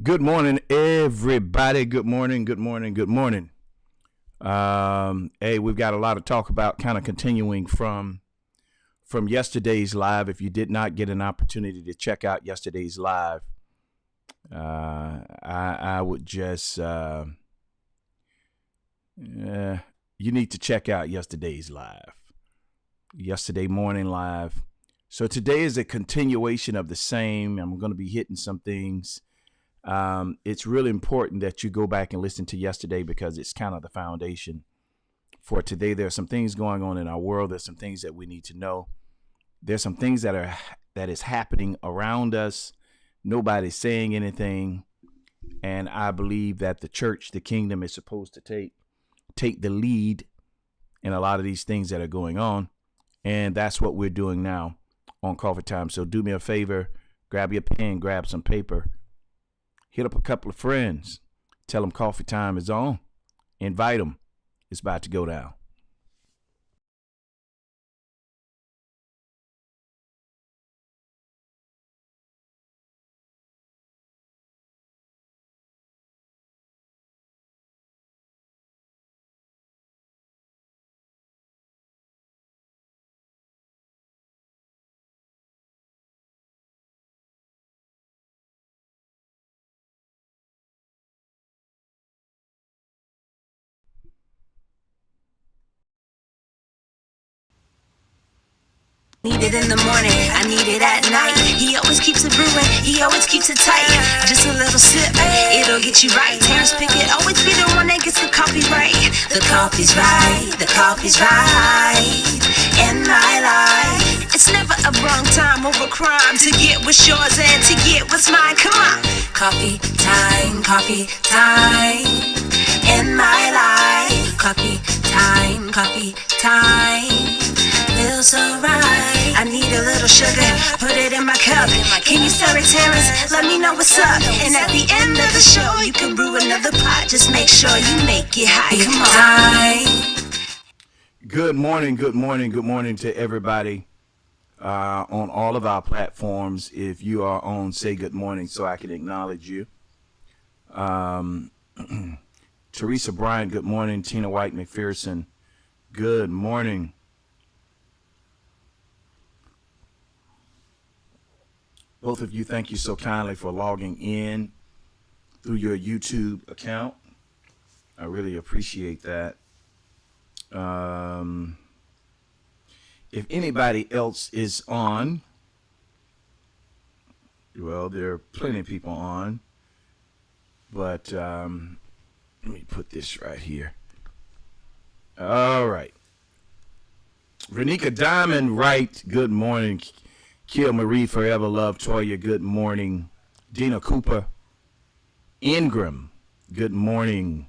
Good morning, everybody. Good morning. Good morning. Good morning. Hey, we've got a lot to talk about. Kind of continuing from yesterday's live. If you did not get an opportunity to check out yesterday's live, I would just you need to check out yesterday's live. Yesterday morning live. So today is a continuation of the same. I'm going to be hitting some things. It's really important that you go back and listen to yesterday because it's kind of the foundation for today. There's some things going on in our world. There's some things that we need to know. There's some things that is happening around us. Nobody's saying anything, and I believe that the church, the kingdom, is supposed to take the lead in a lot of these things that are going on, and that's what we're doing now on Coffee Time. So do me a favor, grab your pen, grab some paper. Hit up a couple of friends. Tell them coffee time is on. Invite them. It's about to go down. Need it in the morning, I need it at night. He always keeps it brewing, he always keeps it tight. Just a little sip, it'll get you right. Terrence Pickett always be the one that gets the coffee right. The coffee's right, the coffee's right. In my life, it's never a wrong time or a crime to get what's yours and to get what's mine. Come on, coffee time, coffee time. In my life, coffee time, coffee time. Feels so right. I need a little sugar, put it in my cup. Can you stir it, Terrence? Let me know what's up. And at the end of the show, you can brew another pot. Just make sure you make it hot. Come on. Good morning, good morning, good morning to everybody on all of our platforms. If you are on, say good morning so I can acknowledge you. Teresa Bryant, good morning. Tina White McPherson, good morning. Both of you, thank you so kindly for logging in through your YouTube account. I really appreciate that. If anybody else is on, well, there are plenty of people on, but let me put this right here. All right. Renika Diamond Wright, good morning. Kill Marie Forever Love Toya, good morning. Dina Cooper Ingram, good morning.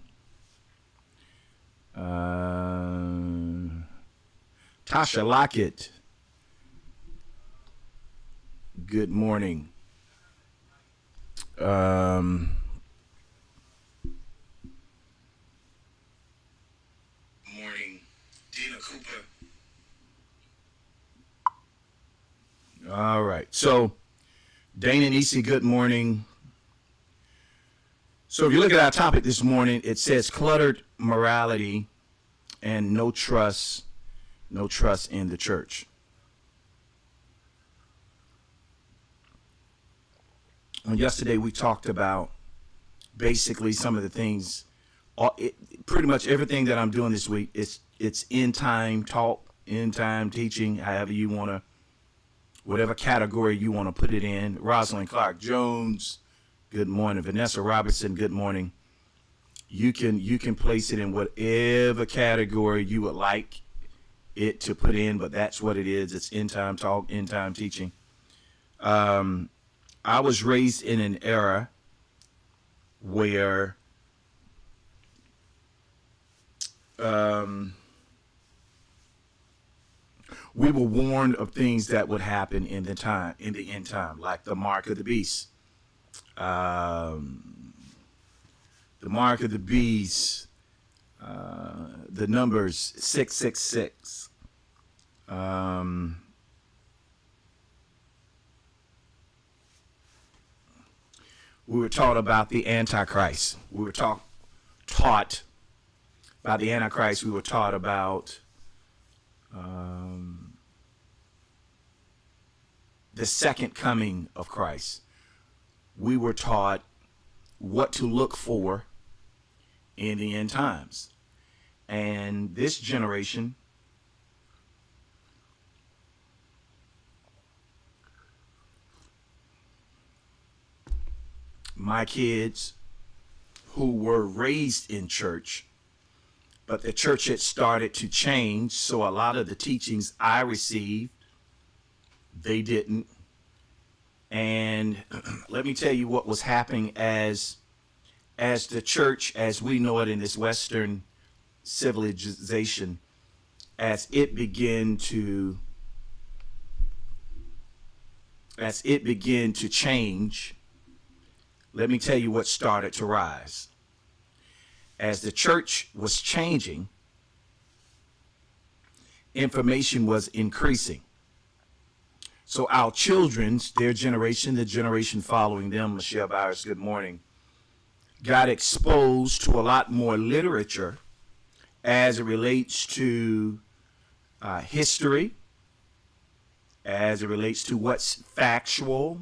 Tasha Lockett, good morning. Morning, Dina Cooper. All right. So, Dana Nisi, good morning. So, if you look at our topic this morning, it says cluttered morality and no trust in the church. Yesterday, we talked about basically some of the things, pretty much everything that I'm doing this week. It's end time talk, end time teaching, however you want to, whatever category you want to put it in. Rosalind Clark Jones, good morning. Vanessa Robertson, good morning. You can place it in whatever category you would like it to put in, but that's what it is. It's end time talk, end time teaching. I was raised in an era where we were warned of things that would happen in the end time, like the mark of the beast. The mark of the beast, the numbers 666. we were taught about the Antichrist. We were taught about the Antichrist. We were taught about the second coming of Christ. We were taught what to look for in the end times. And this generation my kids who were raised in church, but the church had started to change, so a lot of the teachings I received, they didn't. And let me tell you what was happening as the church, as we know it in this Western civilization, as it began to change. Let me tell you what started to rise. As the church was changing, information was increasing. So our children's, their generation, the generation following them, Michelle Bowers, good morning, got exposed to a lot more literature as it relates to history, as it relates to what's factual.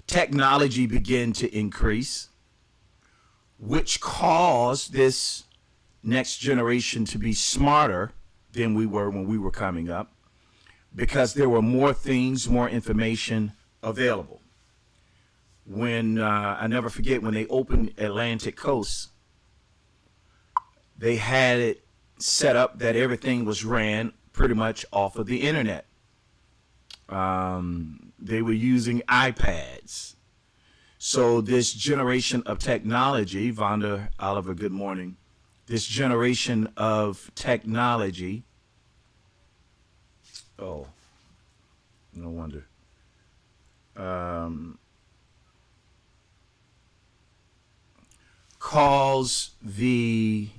Technology began to increase, which caused this next generation to be smarter than we were when we were coming up, because there were more things, more information available. When I never forget when they opened Atlantic Coast, they had it set up that everything was ran pretty much off of the internet. They were using iPads. So this generation of technology, Vonda Oliver, good morning. This generation of technology, oh, no wonder. Calls the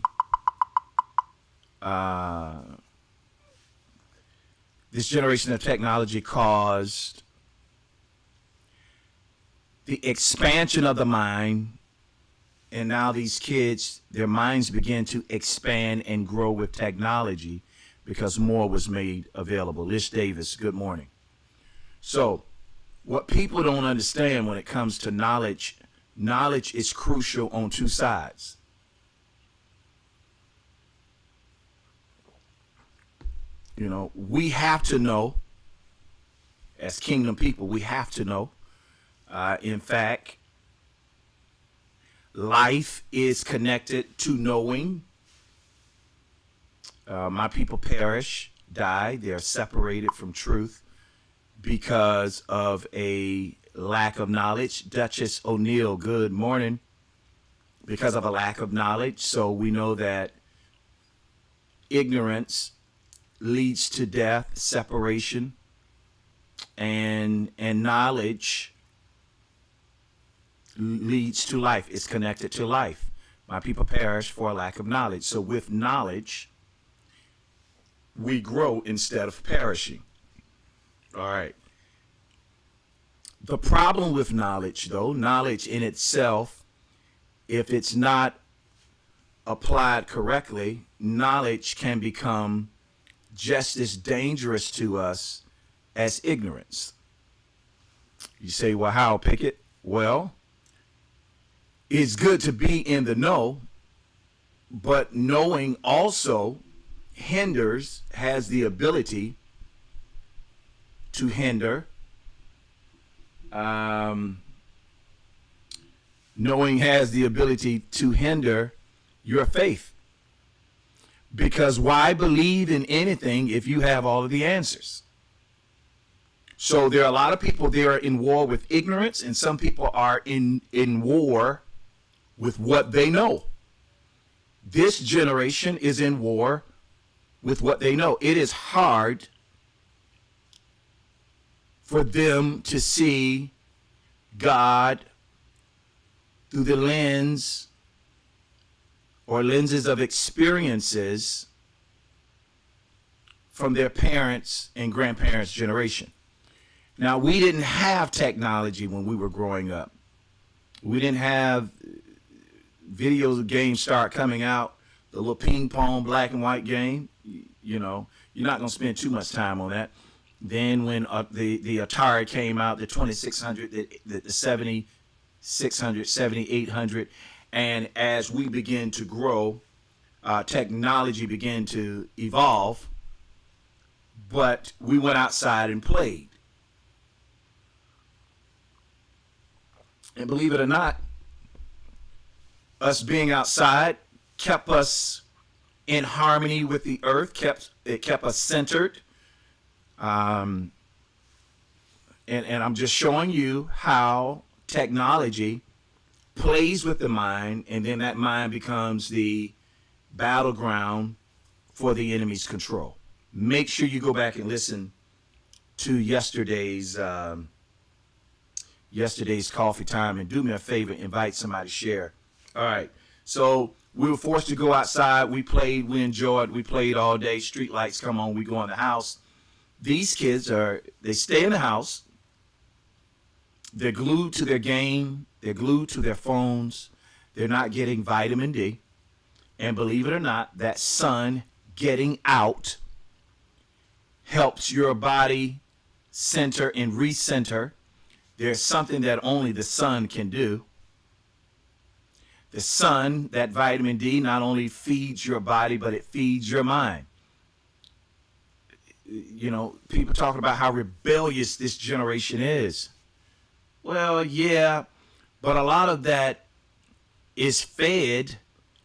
this generation of technology caused the expansion of the mind, and now these kids, their minds begin to expand and grow with technology because more was made available. Lish Davis, good morning. So what people don't understand when it comes to knowledge, knowledge is crucial on two sides. You know, we have to know, as kingdom people, we have to know. In fact, life is connected to knowing. My people perish, die. They are separated from truth because of a lack of knowledge. Duchess O'Neill, good morning. Because of a lack of knowledge. So we know that ignorance leads to death, separation, and knowledge leads to life. It's connected to life. My people perish for a lack of knowledge. So with knowledge, we grow instead of perishing. All right. The problem with knowledge, though, knowledge in itself, if it's not applied correctly, knowledge can become just as dangerous to us as ignorance. You say, well, how, Pickett? Well, it's good to be in the know, but knowing also has the ability to hinder. Knowing has the ability to hinder your faith. Because why believe in anything if you have all of the answers? So there are a lot of people there in war with ignorance, and some people are in war with what they know. This generation is in war with what they know. It is hard for them to see God through the lens or lenses of experiences from their parents' and grandparents' generation. Now, we didn't have technology when we were growing up. We didn't have video games start coming out, the little ping pong black and white game. You know, you're not going to spend too much time on that. Then when the Atari came out, the 2600, the 7600, 7800, and as we begin to grow, technology began to evolve, but we went outside and played. And believe it or not, us being outside kept us in harmony with the earth, kept us centered. And I'm just showing you how technology plays with the mind, and then that mind becomes the battleground for the enemy's control. Make sure you go back and listen to yesterday's coffee time, and do me a favor, invite somebody to share. All right, so we were forced to go outside. We played, we enjoyed, we played all day. Street lights come on, we go in the house. These kids they stay in the house. They're glued to their game. They're glued to their phones. They're not getting vitamin D. And believe it or not, that sun getting out helps your body center and recenter. There's something that only the sun can do. The sun, that vitamin D, not only feeds your body, but it feeds your mind. You know, people talking about how rebellious this generation is. Well, yeah, but a lot of that is fed.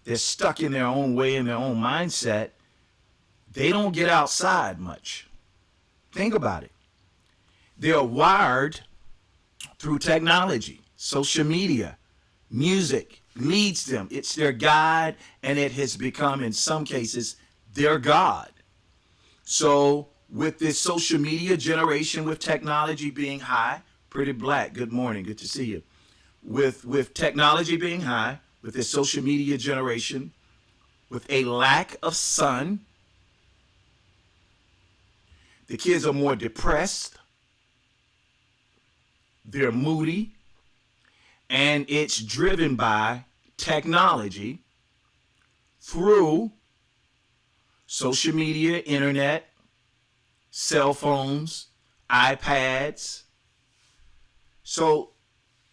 They're stuck in their own way, in their own mindset. They don't get outside much. Think about it. They're wired through technology, social media, music leads them. It's their guide, and it has become, in some cases, their God. So with this social media generation, with technology being high, Pretty Black, good morning, good to see you. With technology being high, with this social media generation, with a lack of sun, the kids are more depressed, they're moody, and it's driven by technology through social media, internet, cell phones, iPads. So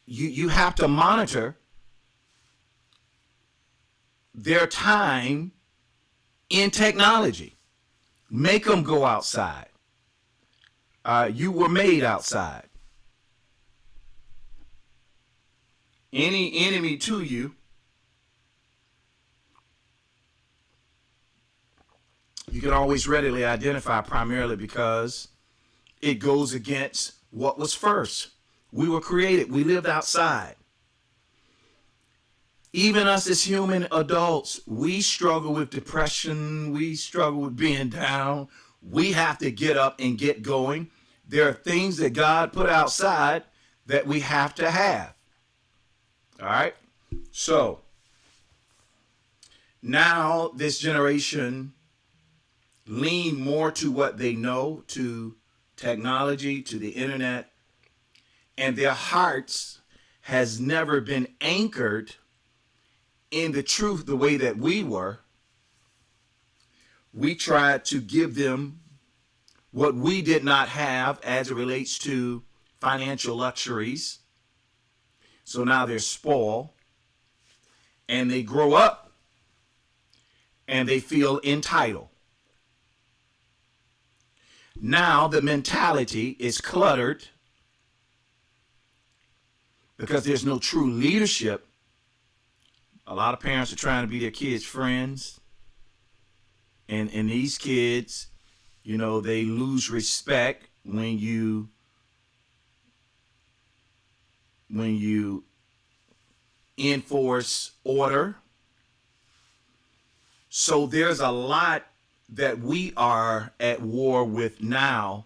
you have to monitor their time in technology. Make them go outside. You were made outside. Any enemy to you, you can always readily identify, primarily because it goes against what was first. We were created. We lived outside. Even us as human adults, we struggle with depression. We struggle with being down. We have to get up and get going. There are things that God put outside that we have to have. All right? So, now this generation lean more to what they know, to technology, to the internet, and their hearts has never been anchored in the truth the way that we were. We tried to give them what we did not have as it relates to financial luxuries. So now they're spoiled, and they grow up and they feel entitled. Now the mentality is cluttered because there's no true leadership. A lot of parents are trying to be their kids' friends. And these kids, you know, they lose respect when you enforce order. So there's a lot that we are at war with now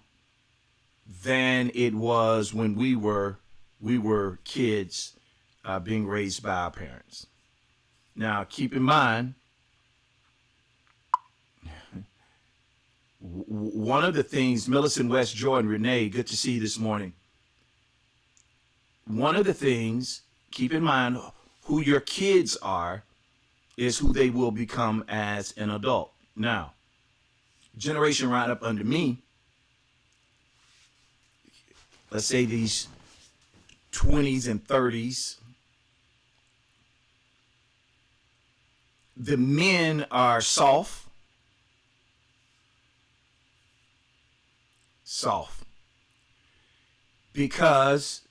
than it was when we were kids being raised by our parents. Now, keep in mind, One of the things, Millicent, West, Jordan, Renee, good to see you this morning. One of the things, keep in mind, who your kids are is who they will become as an adult. Now, generation right up under me, let's say these 20s and 30s, the men are soft. Because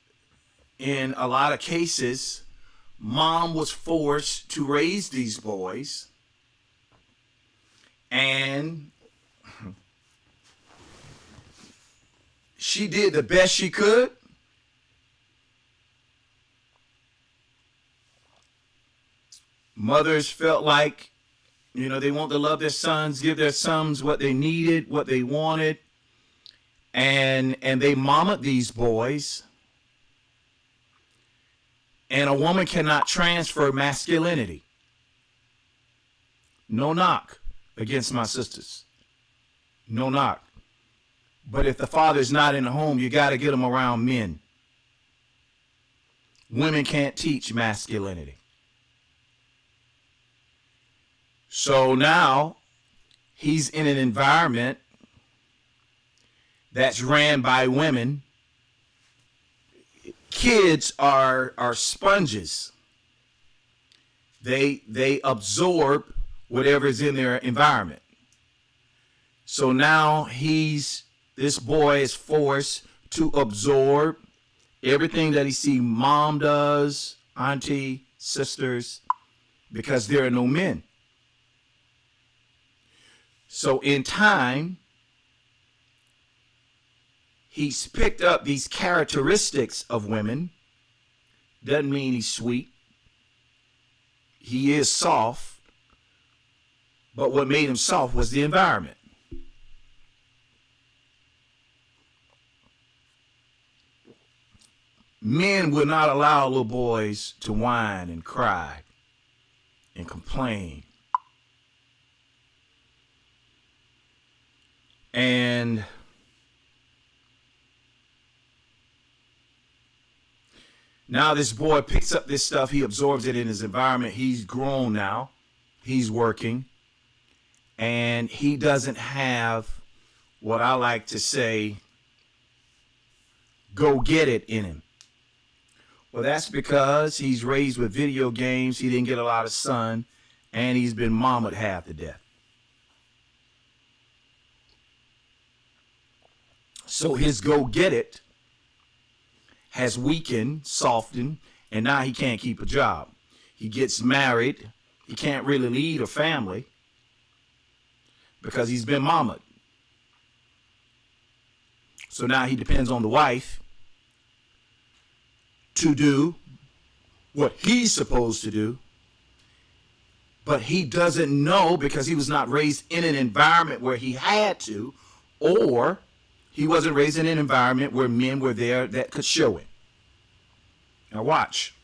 in a lot of cases, mom was forced to raise these boys, and she did the best she could. Mothers felt like, they want to love their sons, give their sons what they needed, what they wanted, and they mamaed these boys. And a woman cannot transfer masculinity. No knock against my sisters. No knock. But if the father's not in the home, you got to get them around men. Women can't teach masculinity. So now he's in an environment that's ran by women. Kids are sponges. They absorb whatever is in their environment. So now this boy is forced to absorb everything that he sees mom does, auntie, sisters, because there are no men. So in time, he's picked up these characteristics of women. Doesn't mean he's sweet. He is soft. But what made him soft was the environment. Men would not allow little boys to whine and cry and complain. And now this boy picks up this stuff. He absorbs it in his environment. He's grown now. He's working. And he doesn't have what I like to say, go get it in him. Well, that's because he's raised with video games. He didn't get a lot of sun. And he's been mamaed half to death. So his go get it has weakened, softened, and now he can't keep a job. He gets married. He can't really lead a family because he's been mamaed. So now he depends on the wife to do what he's supposed to do. But he doesn't know because he was not raised in an environment where he had to, or he wasn't raised in an environment where men were there that could show him. Now watch.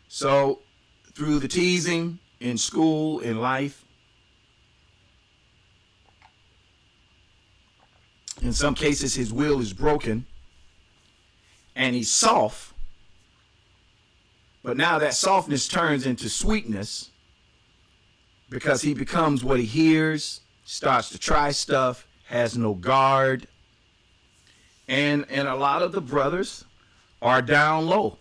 So through the teasing in school, in life, in some cases his will is broken and he's soft. But now that softness turns into sweetness because he becomes what he hears, starts to try stuff, has no guard. And a lot of the brothers are down low.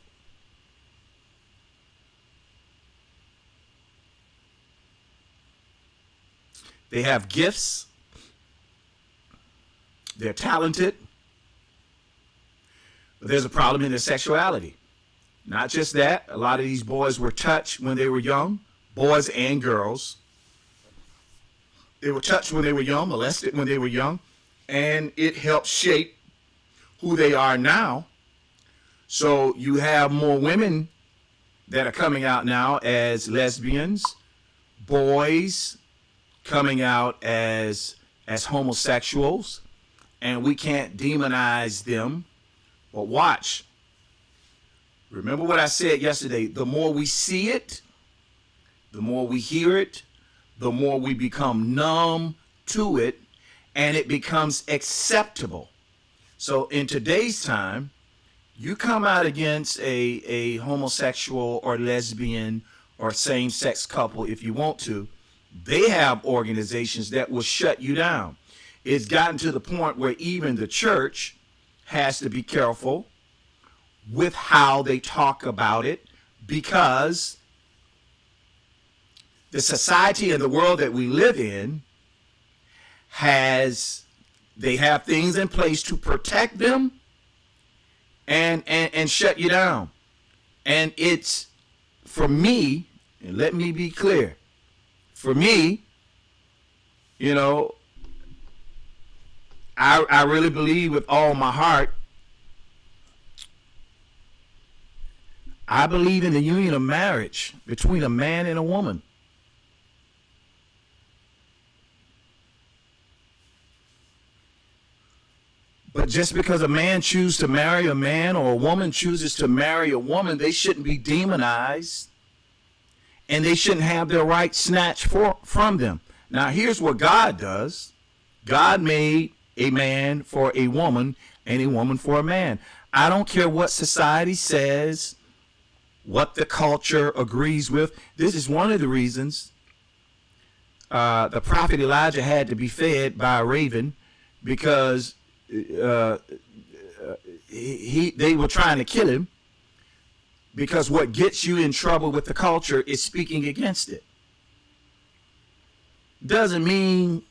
They have gifts. They're talented. But there's a problem in their sexuality. Not just that, a lot of these boys were touched when they were young, boys and girls. They were touched when they were young, molested when they were young, and it helped shape who they are now. So you have more women that are coming out now as lesbians, boys coming out as homosexuals, and we can't demonize them. But watch. Remember what I said yesterday. The more we see it, the more we hear it, the more we become numb to it, and it becomes acceptable. So in today's time, you come out against a homosexual or lesbian or same-sex couple if you want to, they have organizations that will shut you down. It's gotten to the point where even the church has to be careful with how they talk about it, because the society and the world that we live in they have things in place to protect them and shut you down. And it's, for me, and let me be clear, for me, you know, I really believe with all my heart, I believe in the union of marriage between a man and a woman. But just because a man chooses to marry a man or a woman chooses to marry a woman, they shouldn't be demonized, and they shouldn't have their rights snatched from them. Now, here's what God does. God made a man for a woman and a woman for a man. I don't care what society says, what the culture agrees with. This is one of the reasons the prophet Elijah had to be fed by a raven, because they were trying to kill him, because what gets you in trouble with the culture is speaking against it. Doesn't mean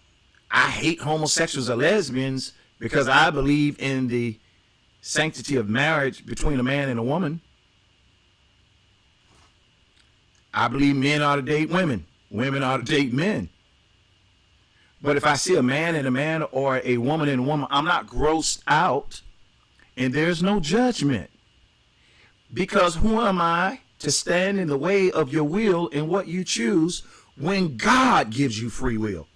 I hate homosexuals or lesbians, because I believe in the sanctity of marriage between a man and a woman. I believe men ought to date women. Women ought to date men. But if I see a man and a man or a woman and a woman, I'm not grossed out, and there's no judgment. Because who am I to stand in the way of your will and what you choose when God gives you free will?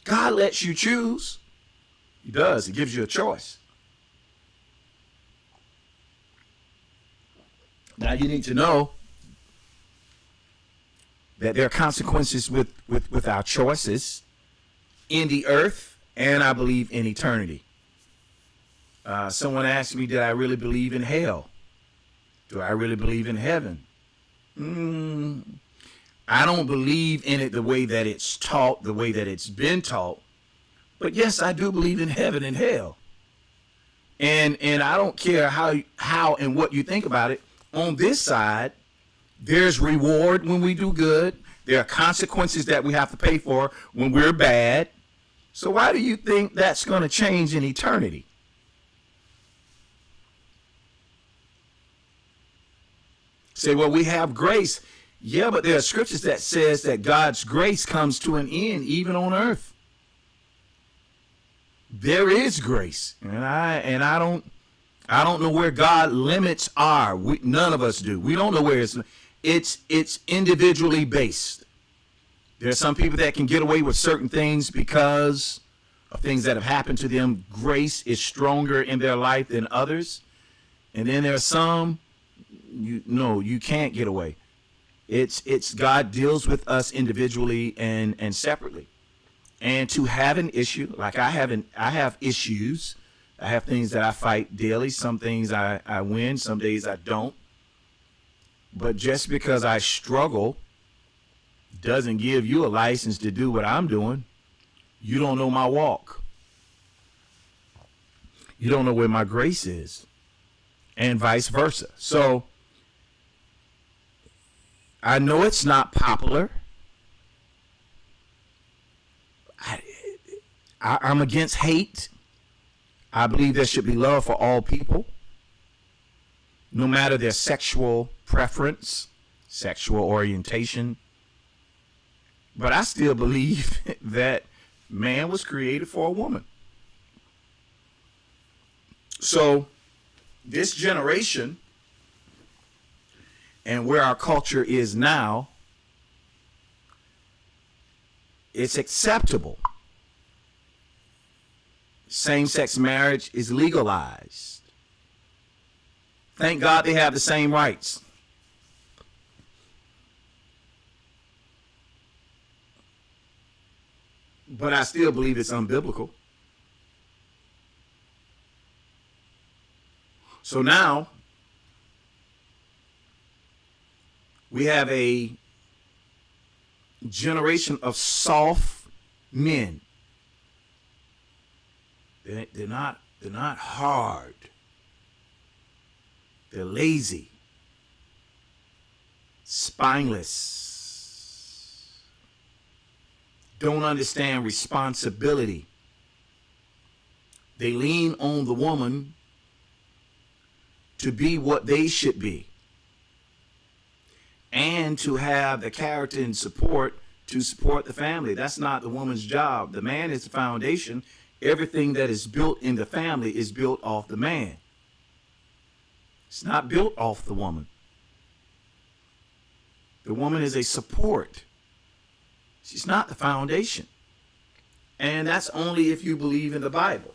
God lets you choose. He does. He gives you a choice. Now you need to know that there are consequences with our choices in the earth, and I believe in eternity. Someone asked me, did I really believe in hell? Do I really believe in heaven? I don't believe in it the way that it's taught, the way that it's been taught. But yes, I do believe in heaven and hell. And I don't care how and what you think about it. On this side, there's reward when we do good. There are consequences that we have to pay for when we're bad. So why do you think that's going to change in eternity? Say, well, we have grace. Yeah, but there are scriptures that says that God's grace comes to an end even on earth. There is grace, and I don't know where God limits are. None of us do. We don't know where it's individually based. There are some people that can get away with certain things because of things that have happened to them. Grace is stronger in their life than others. And then there are some, you can't get away. It's God deals with us individually and separately. And to have an issue, like I have issues. I have things that I fight daily. Some things I win, some days I don't. But just because I struggle doesn't give you a license to do what I'm doing. You don't know my walk. You don't know where my grace is, and vice versa. So I know it's not popular. I'm against hate. I believe there should be love for all people, no matter their sexual preference, sexual orientation. But I still believe that man was created for a woman. So this generation and where our culture is now, it's acceptable. Same-sex marriage is legalized. Thank God they have the same rights. but I still believe it's unbiblical. So now we have a generation of soft men. They're not hard. They're lazy, spineless, don't understand responsibility. They lean on the woman to be what they should be and to have the character and support to support the family. That's not the woman's job. The man is the foundation. Everything that is built in the family is built off the man. It's not built off the woman. The woman is a support. She's not the foundation. And that's only if you believe in the Bible.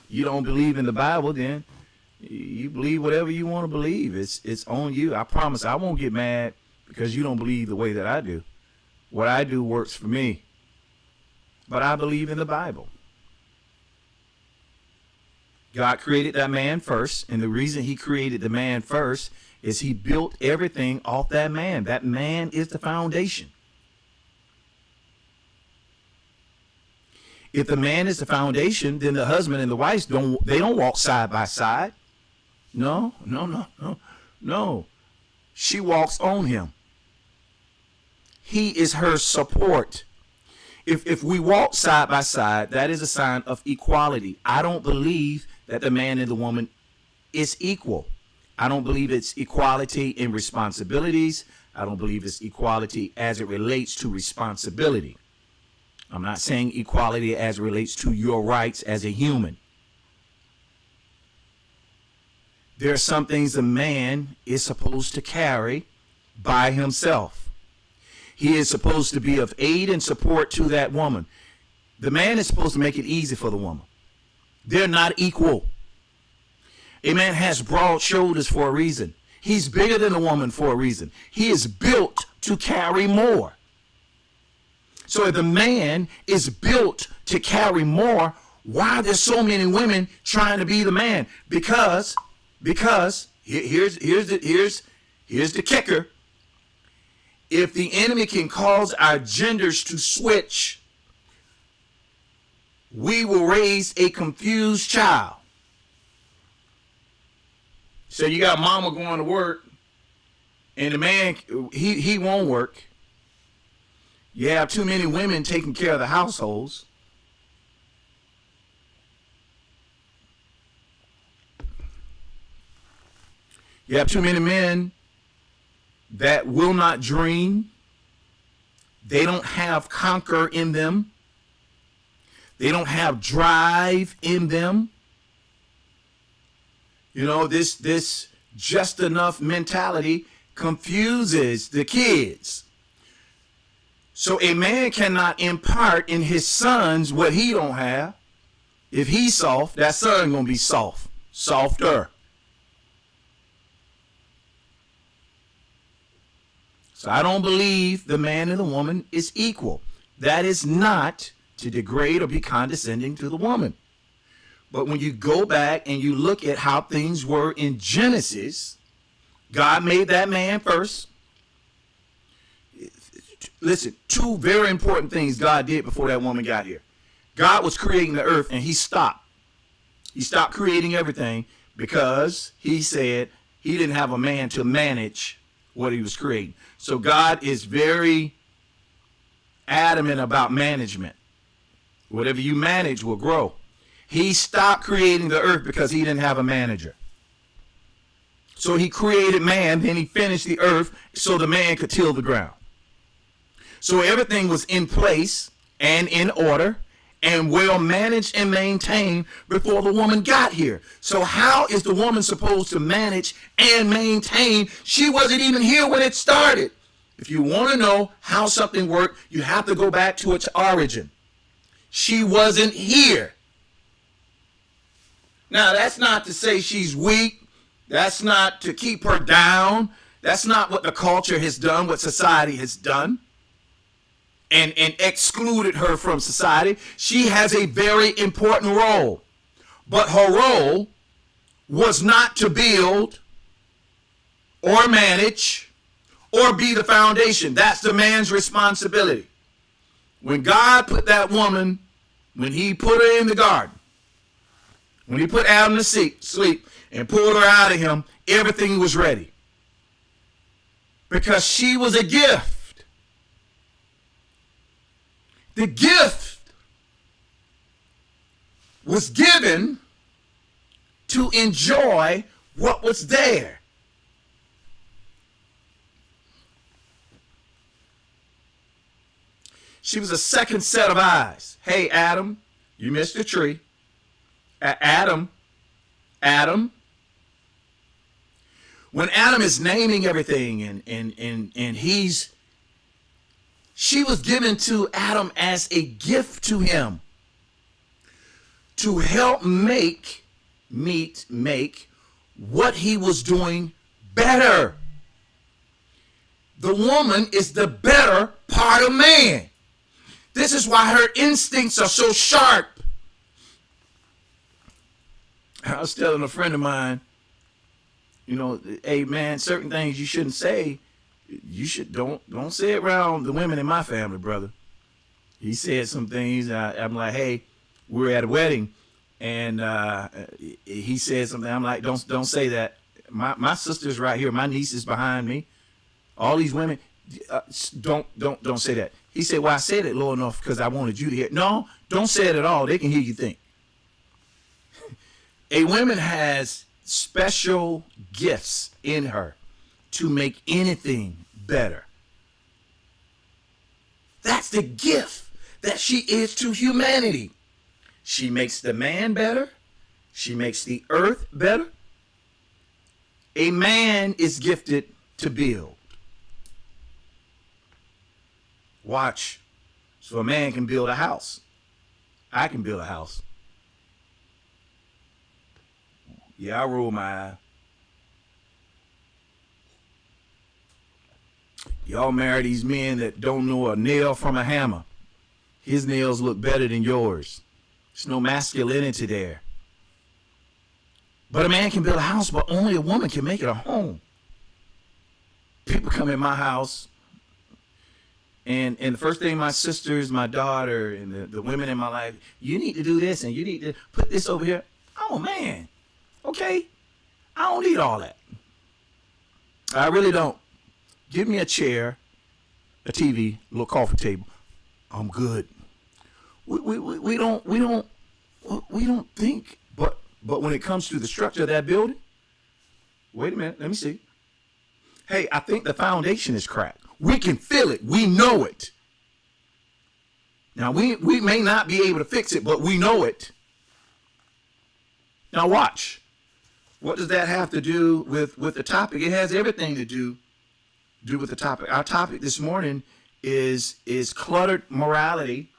You don't believe in the Bible, then you believe whatever you want to believe. It's on you. I promise I won't get mad because you don't believe the way that I do. What I do works for me. But I believe in the Bible. God created that man first, and the reason he created the man first is he built everything off that man. That man is the foundation. If the man is the foundation, then the husband and the wife don't walk side by side. No. She walks on him. He is her support. If we walk side by side, that is a sign of equality. I don't believe that the man and the woman is equal. I don't believe it's equality in responsibilities. I don't believe it's equality as it relates to responsibility. I'm not saying equality as it relates to your rights as a human. There are some things a man is supposed to carry by himself. He is supposed to be of aid and support to that woman. The man is supposed to make it easy for the woman. They're not equal. A man has broad shoulders for a reason. He's bigger than a woman for a reason. He is built to carry more. So if the man is built to carry more, why are there so many women trying to be the man? Because here's the kicker. If the enemy can cause our genders to switch, we will raise a confused child. So you got mama going to work, and the man, he won't work. You have too many women taking care of the households. You have too many men that will not dream. They don't have conquer in them. They don't have drive in them. You know, this just enough mentality confuses the kids. So a man cannot impart in his sons what he don't have. If he's soft, that son gonna be softer. So I don't believe the man and the woman is equal. That is not to degrade or be condescending to the woman. But when you go back and you look at how things were in Genesis, God made that man first. Listen, two very important things God did before that woman got here. God was creating the earth and he stopped. He stopped creating everything because he said he didn't have a man to manage what he was creating. So God is very adamant about management. Whatever you manage will grow. He stopped creating the earth because he didn't have a manager. So he created man, then he finished the earth so the man could till the ground. So everything was in place and in order and well managed and maintained before the woman got here. So how is the woman supposed to manage and maintain? She wasn't even here when it started. If you want to know how something worked, you have to go back to its origin. She wasn't here. Now, that's not to say she's weak. That's not to keep her down. That's not what the culture has done, what society has done. and excluded her from society. She has a very important role. But her role was not to build or manage or be the foundation. That's the man's responsibility. When God put that woman, when he put her in the garden, when he put Adam to sleep and pulled her out of him, everything was ready. Because she was a gift. The gift was given to enjoy what was there. She was a second set of eyes. Hey, Adam, you missed the tree. Adam. When Adam is naming everything and she was given to Adam as a gift to him to help make what he was doing better. The woman is the better part of man. This is why her instincts are so sharp. I was telling a friend of mine, hey man, certain things you shouldn't say. Don't say it around the women in my family, brother. He said some things. I'm like, hey, we were at a wedding, and he said something. I'm like, don't say that. My sister's right here. My niece is behind me. All these women, don't say that. He said, well, I said it low enough because I wanted you to hear. No, don't say it at all. They can hear you think. A woman has special gifts in her to make anything better. That's the gift that she is to humanity. She makes the man better. She makes the earth better. A man is gifted to build. Watch. So a man can build a house. I can build a house. Yeah, I roll my eye. Y'all marry these men that don't know a nail from a hammer. His nails look better than yours. There's no masculinity there. But a man can build a house, but only a woman can make it a home. People come in my house, and the first thing my sisters, my daughter, and the women in my life, you need to do this, and you need to put this over here. Oh, man. Okay. I don't need all that. I really don't. Give me a chair, a TV, a little coffee table. I'm good. We don't think, but when it comes to the structure of that building, wait a minute, let me see. Hey, I think the foundation is cracked. We can feel it. We know it. Now, we may not be able to fix it, but we know it. Now, watch. What does that have to do with the topic? It has everything to do with the topic. Our topic this morning is cluttered morality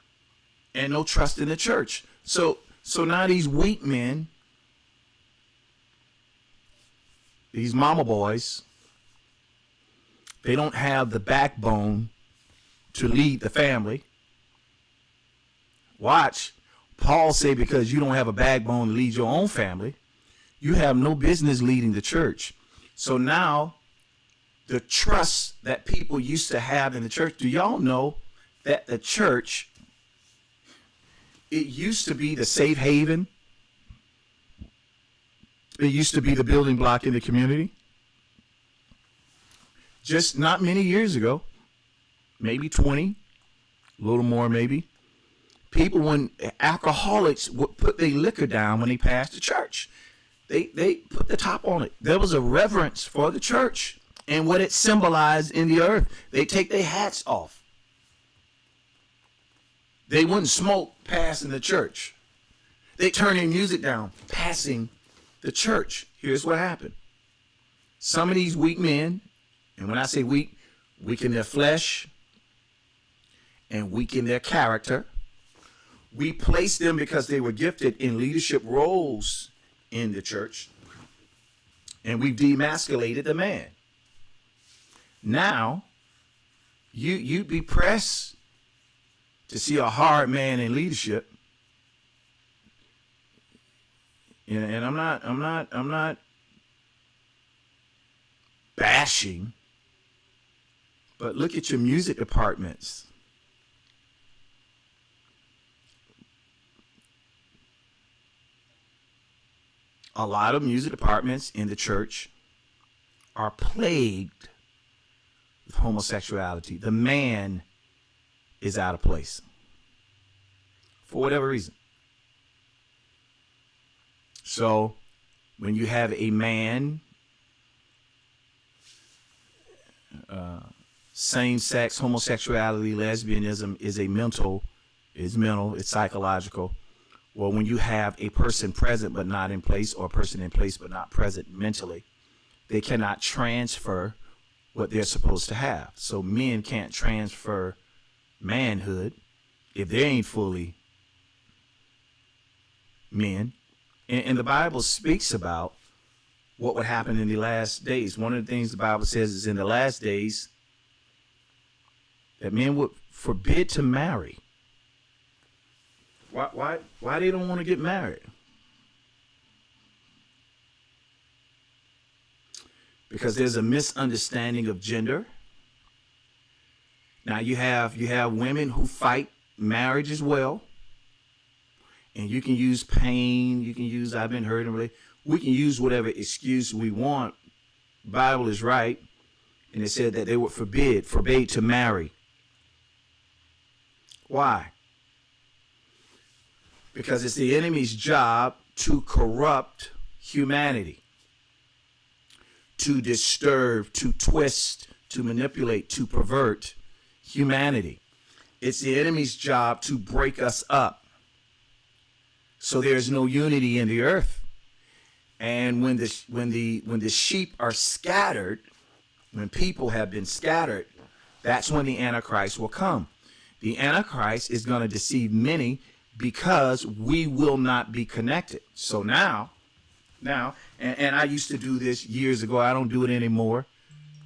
and no trust in the church. So now these weak men, these mama boys, they don't have the backbone to lead the family. Watch. Paul say because you don't have a backbone to lead your own family, you have no business leading the church. So now the trust that people used to have in the church, do y'all know that the church, it used to be the safe haven? It used to be the building block in the community. Just not many years ago, maybe 20, a little more maybe, people, when alcoholics would put their liquor down when they passed the church, they put the top on it. There was a reverence for the church and what it symbolized in the earth. They take their hats off. They wouldn't smoke passing the church. They turn their music down passing the church. Here's what happened. Some of these weak men, and when I say weak, weak in their flesh and weak in their character, we placed them because they were gifted in leadership roles in the church, and we've demasculated the man. Now, you'd be pressed to see a hard man in leadership. And I'm not bashing, but look at your music departments. A lot of music departments in the church are plagued with homosexuality. The man is out of place for whatever reason. So when you have a man, same-sex homosexuality, lesbianism is mental, it's psychological. Well, when you have a person present but not in place, or a person in place but not present mentally, they cannot transfer what they're supposed to have. So men can't transfer manhood if they ain't fully men. And the Bible speaks about what would happen in the last days. One of the things the Bible says is in the last days that men would forbid to marry. Why they don't want to get married? Because there's a misunderstanding of gender. Now you have women who fight marriage as well. And you can use pain, you can use I've been hurt, we can use whatever excuse we want. The Bible is right. And it said that they would forbade to marry. Why? Because it's the enemy's job to corrupt humanity, to disturb, to twist, to manipulate, to pervert humanity. It's the enemy's job to break us up, so there's no unity in the earth. And when the sheep are scattered, when people have been scattered, that's when the Antichrist will come. The Antichrist is going to deceive many because we will not be connected. So now, and I used to do this years ago. I don't do it anymore.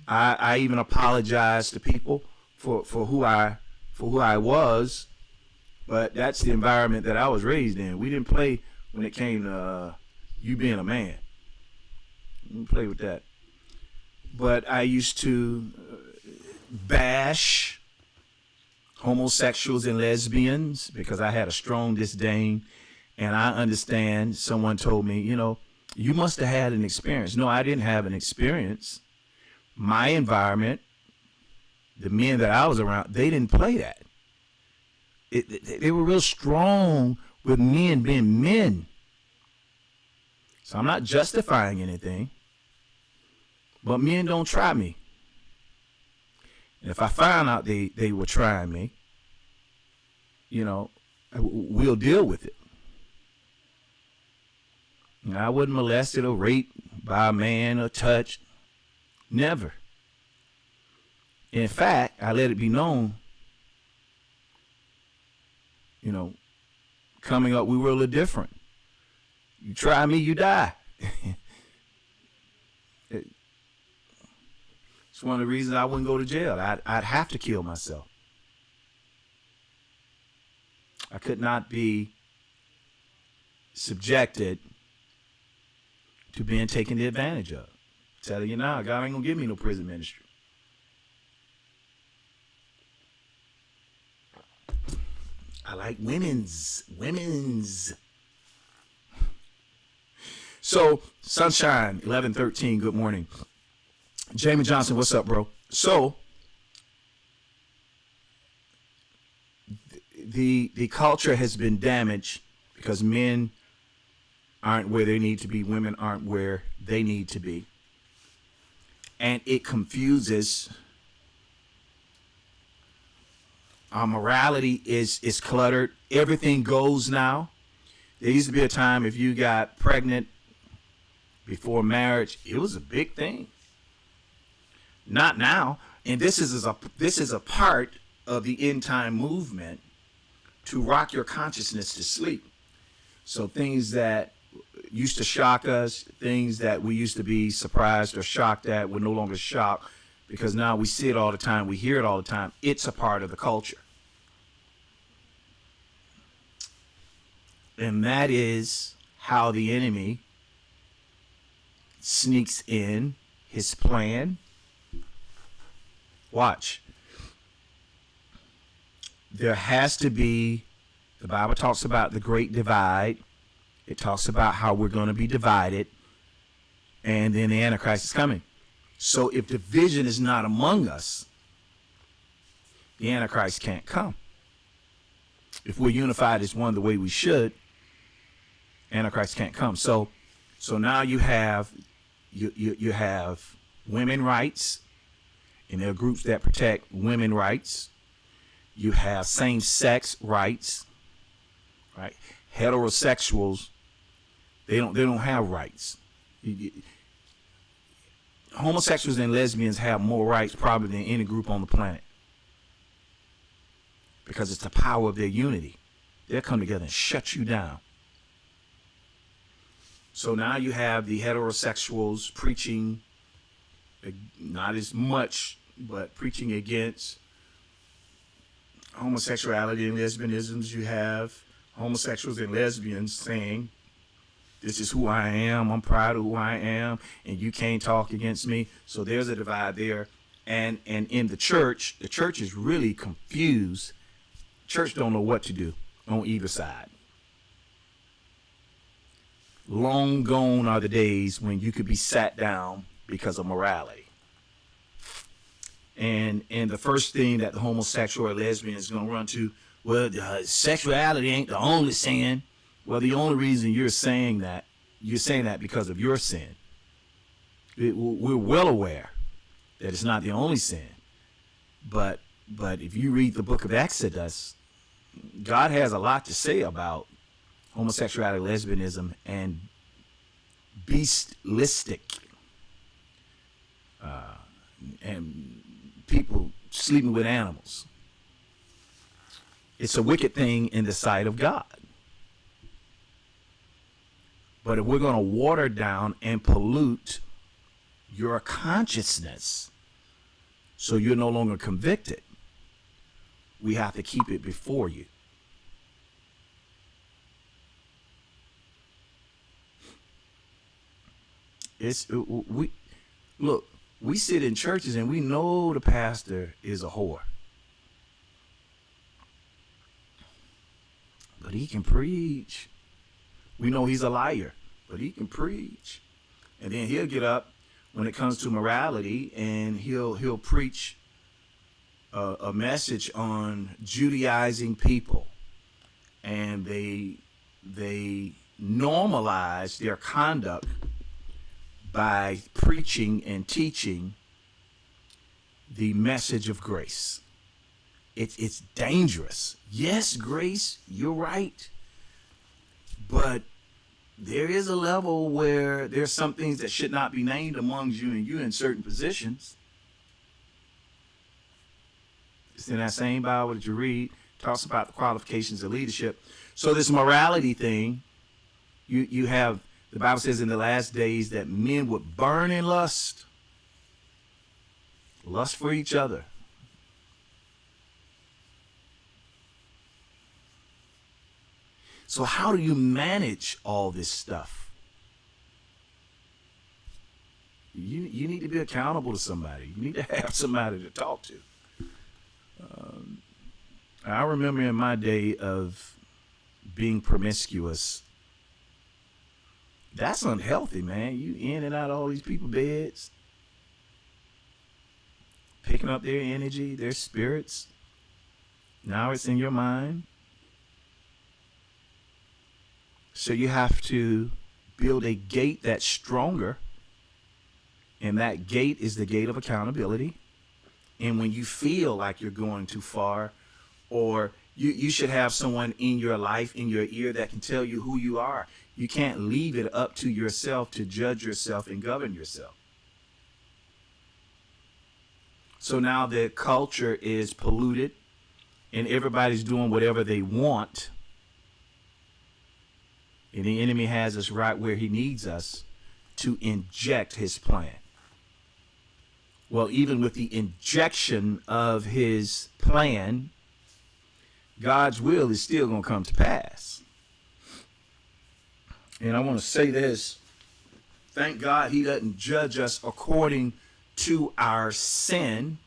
I even apologize to people for who I was, but that's the environment that I was raised in. We didn't play when it came to you being a man. We didn't play with that. But I used to bash homosexuals and lesbians because I had a strong disdain. And I understand, someone told me, you must have had an experience. No, I didn't have an experience. My environment, the men that I was around, they didn't play that. They were real strong with men being men. So I'm not justifying anything, but men don't try me. And if I find out they were trying me, we'll deal with it. I wasn't molested or raped by a man or touched. Never. In fact, I let it be known, coming up, we were a little different. You try me, you die. It's one of the reasons I wouldn't go to jail. I'd have to kill myself. I could not be subjected to being taken advantage of. I'm telling you now, God ain't gonna give me no prison ministry. I like women's. So, Sunshine, 1113, good morning. Jamie Johnson, what's up, bro? So, the culture has been damaged because men aren't where they need to be, women aren't where they need to be. And it confuses. Our morality is cluttered. Everything goes now. There used to be a time if you got pregnant before marriage, it was a big thing. Not now. And this is a part of the end time movement to rock your consciousness to sleep. So things that used to shock us, things that we used to be surprised or shocked at, we're no longer shocked because now we see it all the time, we hear it all the time. It's a part of the culture. And that is how the enemy sneaks in his plan. Watch. There has to be, the Bible talks about the great divide. It talks about how we're going to be divided. And then the Antichrist is coming. So if division is not among us, the Antichrist can't come. If we're unified as one the way we should, Antichrist can't come. So now you have you have women rights, and there are groups that protect women rights. You have same-sex rights, right? Heterosexuals, they don't have rights. Homosexuals and lesbians have more rights probably than any group on the planet, because it's the power of their unity. They'll come together and shut you down. So now you have the heterosexuals preaching, not as much, but preaching against homosexuality and lesbianism. You have homosexuals and lesbians saying, this is who I am, I'm proud of who I am, and you can't talk against me. So there's a divide there. And in the church is really confused. Church don't know what to do on either side. Long gone are the days when you could be sat down because of morality. And the first thing that the homosexual or lesbian is going to run to, well, sexuality ain't the only sin. Well, the only reason you're saying that because of your sin. We're well aware that it's not the only sin. But if you read the book of Exodus, God has a lot to say about homosexuality, lesbianism, and beastlistic and people sleeping with animals. It's a wicked thing in the sight of God. But if we're going to water down and pollute your consciousness so you're no longer convicted, we have to keep it before you. We sit in churches and we know the pastor is a whore, but he can preach. We know he's a liar, but he can preach. And then he'll get up when it comes to morality, and he'll preach a message on Judaizing people, and they normalize their conduct by preaching and teaching the message of grace. It's dangerous. Yes, grace, you're right. But there is a level where there's some things that should not be named among you and you in certain positions. It's in that same Bible that you read, talks about the qualifications of leadership. So this morality thing, you have, the Bible says in the last days that men would burn in lust for each other. So how do you manage all this stuff? You need to be accountable to somebody. You need to have somebody to talk to. I remember in my day of being promiscuous, that's unhealthy, man. You in and out of all these people's beds, picking up their energy, their spirits. Now it's in your mind. So you have to build a gate that's stronger, and that gate is the gate of accountability. And when you feel like you're going too far, or you should have someone in your life, in your ear, that can tell you who you are. You can't leave it up to yourself to judge yourself and govern yourself. So now the culture is polluted, and everybody's doing whatever they want. And the enemy has us right where he needs us to inject his plan. Well, even with the injection of his plan, God's will is still going to come to pass. And I want to say this. Thank God he doesn't judge us according to our sin.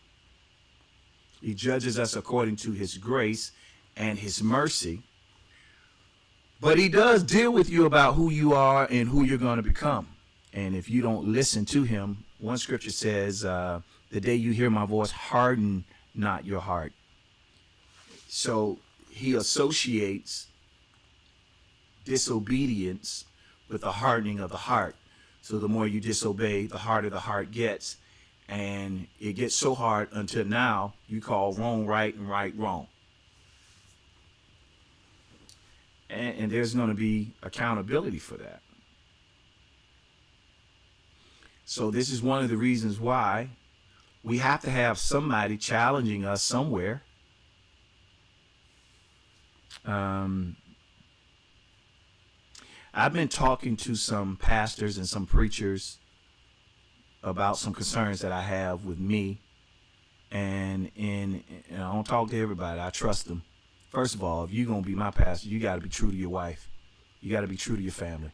He judges us according to his grace and his mercy. But he does deal with you about who you are and who you're going to become. And if you don't listen to him, one scripture says, the day you hear my voice, harden not your heart. So he associates disobedience with the hardening of the heart. So the more you disobey, the harder the heart gets. And it gets so hard until now you call wrong right and right wrong. And there's going to be accountability for that. So this is one of the reasons why we have to have somebody challenging us somewhere. I've been talking to some pastors and some preachers about some concerns that I have with me. And I don't talk to everybody. I trust them. First of all, if you're going to be my pastor, you got to be true to your wife. You got to be true to your family.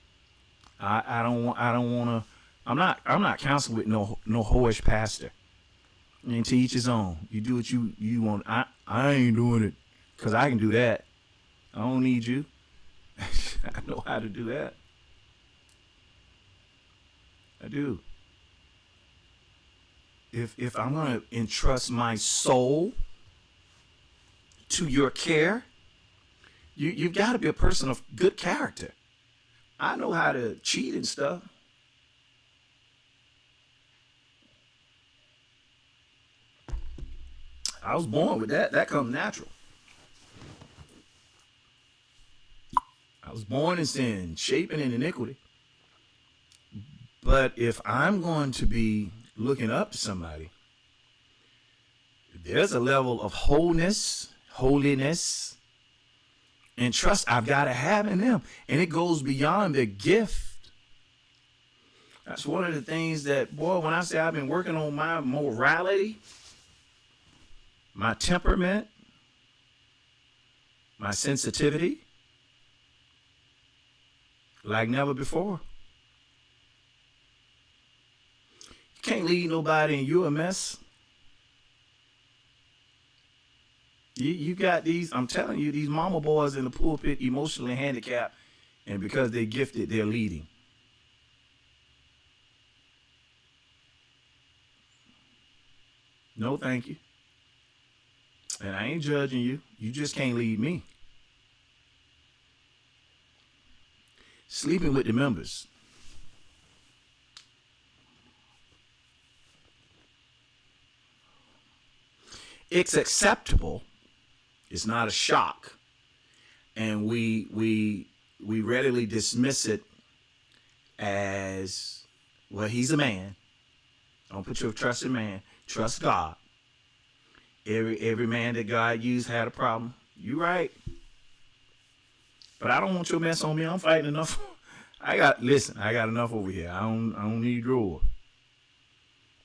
I don't want to, I'm not counseling with no whorish pastor. And to each his own. You do what you want. I ain't doing it because I can do that. I don't need you. I know how to do that. I do. If I'm going to entrust my soul to your care, you've got to be a person of good character. I know how to cheat and stuff. I was born with that. That comes natural. I was born in sin, shaping in iniquity. But if I'm going to be looking up to somebody, there's a level of holiness, and trust I've got to have in them. And it goes beyond the gift. That's one of the things that, boy, when I say I've been working on my morality, my temperament, my sensitivity, like never before. You can't lead nobody and you're a mess. You got these, I'm telling you, these mama boys in the pulpit emotionally handicapped, and because they're gifted, they're leading. No, thank you. And I ain't judging you. You just can't lead me. Sleeping with the members. It's acceptable. It's not a shock. And we readily dismiss it as, well, he's a man. Don't put your trust in man. Trust God. Every man that God used had a problem. You right. But I don't want your mess on me. I'm fighting enough. I got enough over here. I don't need drawer.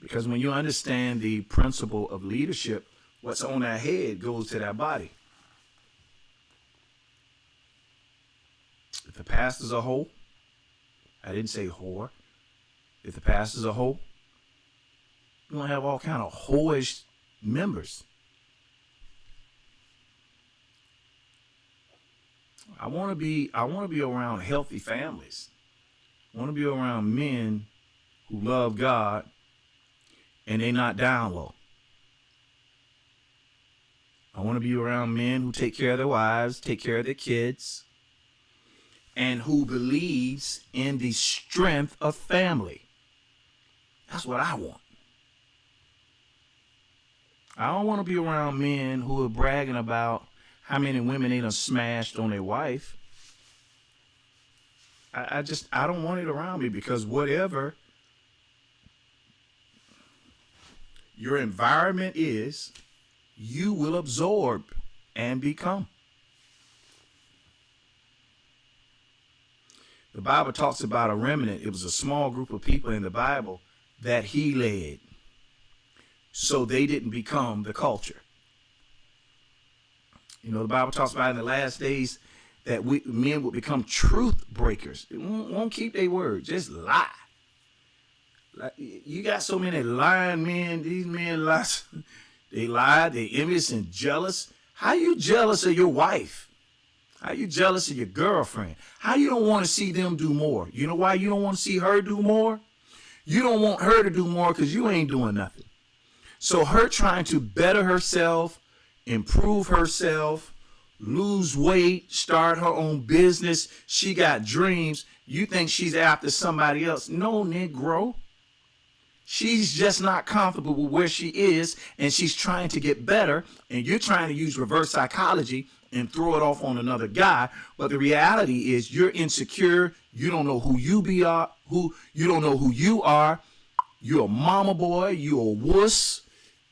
Because when you understand the principle of leadership, what's on that head goes to that body. If the pastor's a hoe, I didn't say whore. If the pastor's a hoe, you're going to have all kind of whorish members. I want to be around healthy families. I want to be around men who love God and they not down low. I want to be around men who take care of their wives, take care of their kids, and who believes in the strength of family. That's what I want. I don't want to be around men who are bragging about how many women they done smashed on their wife. I don't want it around me, because whatever your environment is, you will absorb and become. The Bible talks about a remnant. It was a small group of people in the Bible that he led, so they didn't become the culture. You know, the Bible talks about in the last days that men would become truth breakers. They won't keep their word, just lie. Like, you got so many lying men. These men lie. They lie. They envious and jealous. How you jealous of your wife? How you jealous of your girlfriend? How you don't want to see them do more? You know why you don't want to see her do more? You don't want her to do more because you ain't doing nothing. So her trying to better herself, improve herself, lose weight, start her own business. She got dreams. You think she's after somebody else. No, Negro. She's just not comfortable with where she is, and she's trying to get better, and you're trying to use reverse psychology and throw it off on another guy. But the reality is you're insecure. You don't know who you don't know who you are. You're a mama boy. You're a wuss.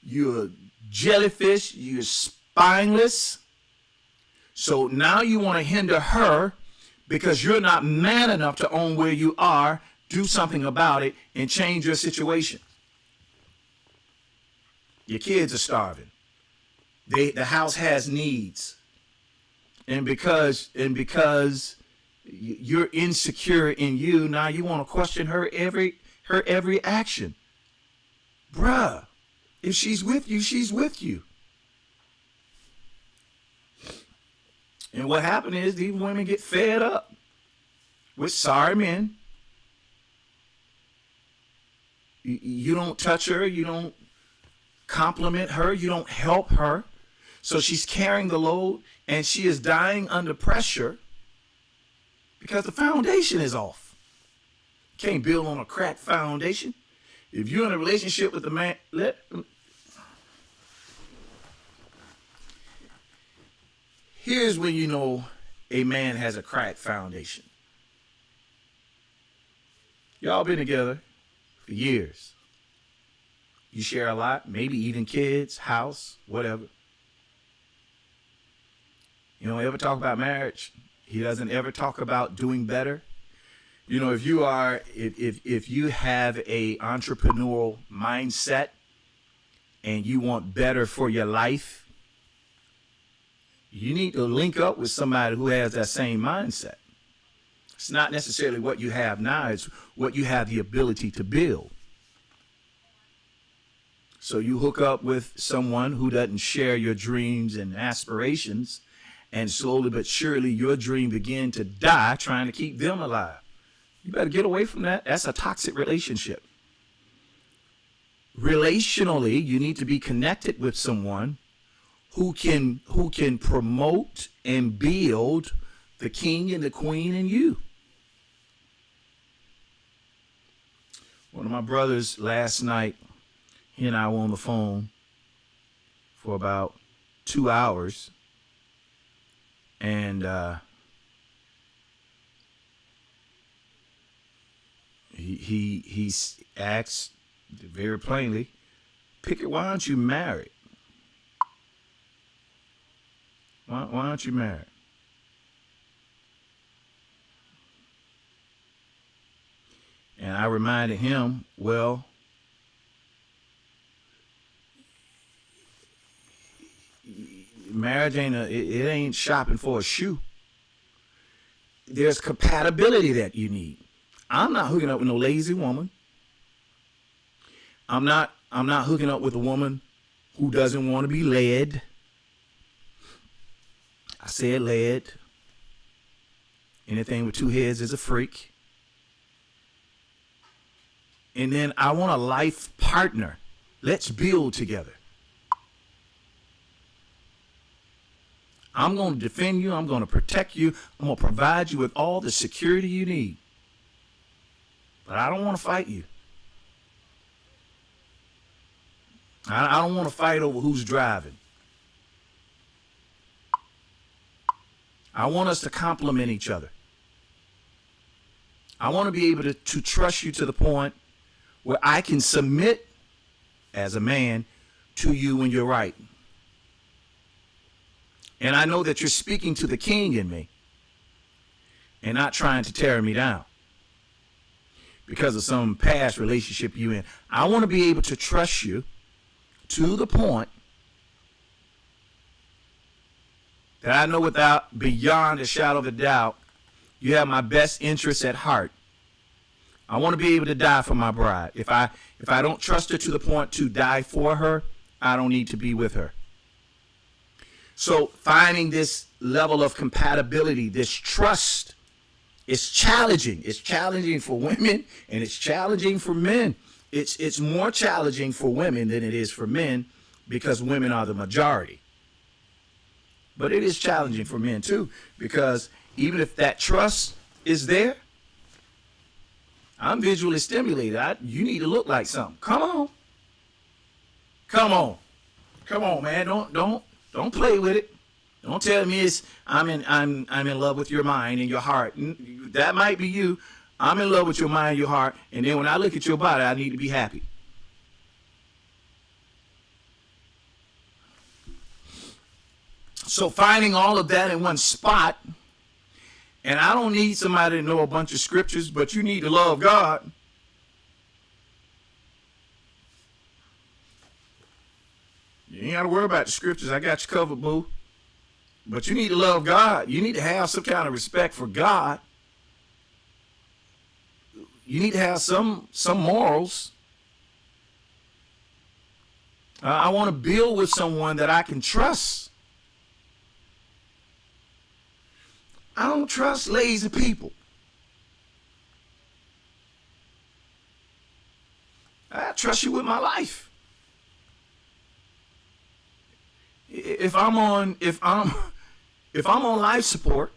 You're a jellyfish. You're spineless. So now you want to hinder her because you're not man enough to own where you are, do something about it, and change your situation. Your kids are starving. The house has needs. And because you're insecure in you, now you want to question her every action. Bruh, if she's with you, she's with you. And what happened is these women get fed up with sorry men. You don't touch her, you don't compliment her, you don't help her. So she's carrying the load and she is dying under pressure because the foundation is off. Can't build on a cracked foundation. If you're in a relationship with a man, here's when you know a man has a cracked foundation. Y'all been together for years. You share a lot, maybe even kids, house, whatever. You don't ever talk about marriage. He doesn't ever talk about doing better. You know, if you have a entrepreneurial mindset and you want better for your life, you need to link up with somebody who has that same mindset. It's not necessarily what you have now, it's what you have the ability to build. So you hook up with someone who doesn't share your dreams and aspirations, and slowly but surely your dream begin to die trying to keep them alive. You better get away from that. That's a toxic relationship. Relationally, you need to be connected with someone who can promote and build the king and the queen in you. One of my brothers last night, he and I were on the phone for about 2 hours. And he asked very plainly, Pickett, why aren't you married? Why aren't you married? And I reminded him, well, marriage ain't it ain't shopping for a shoe. There's compatibility that you need. I'm not hooking up with no lazy woman. I'm not hooking up with a woman who doesn't want to be led. I said led. Anything with two heads is a freak. And then I want a life partner. Let's build together. I'm going to defend you. I'm going to protect you. I'm going to provide you with all the security you need. But I don't want to fight you. I don't want to fight over who's driving. I want us to complement each other. I want to be able to trust you to the point where I can submit as a man to you when you're right. And I know that you're speaking to the king in me and not trying to tear me down because of some past relationship you in. I want to be able to trust you to the point that I know without beyond a shadow of a doubt, you have my best interests at heart. I want to be able to die for my bride. If I don't trust her to the point to die for her, I don't need to be with her. So finding this level of compatibility, this trust, is challenging. It's challenging for women and it's challenging for men. It's more challenging for women than it is for men because women are the majority. But it is challenging for men too, because even if that trust is there, I'm visually stimulated. You need to look like something. Come on. Come on. Come on, man. Don't play with it. Don't tell me I'm in love with your mind and your heart. That might be you. I'm in love with your mind and your heart. And then when I look at your body, I need to be happy. So finding all of that in one spot, and I don't need somebody to know a bunch of scriptures, but you need to love God. You ain't got to worry about the scriptures. I got you covered, boo. But you need to love God. You need to have some kind of respect for God. You need to have some morals. I want to build with someone that I can trust. I don't trust lazy people. I trust you with my life. If I'm on life support,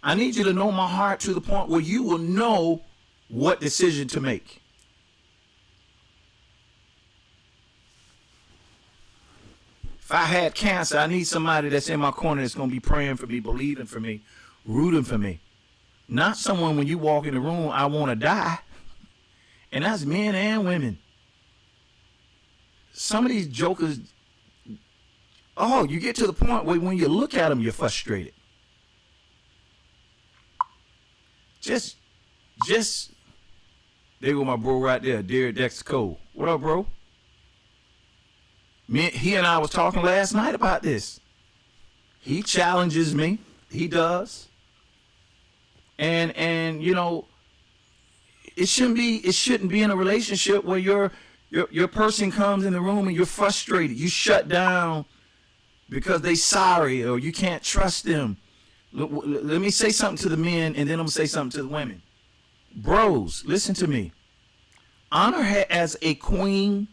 I need you to know my heart to the point where you will know what decision to make. If I had cancer, I need somebody that's in my corner that's going to be praying for me, believing for me, rooting for me. Not someone when you walk in the room, I want to die. And that's men and women. Some of these jokers, you get to the point where when you look at them, you're frustrated. Just, there go my bro right there, Derek Dexter Cole. What up, bro? He and I was talking last night about this. He challenges me. He does. And you know, it shouldn't be in a relationship where your person comes in the room and you're frustrated. You shut down because they sorry or you can't trust them. Let me say something to the men and then I'm going to say something to the women. Bros, listen to me. Honor her as a queen.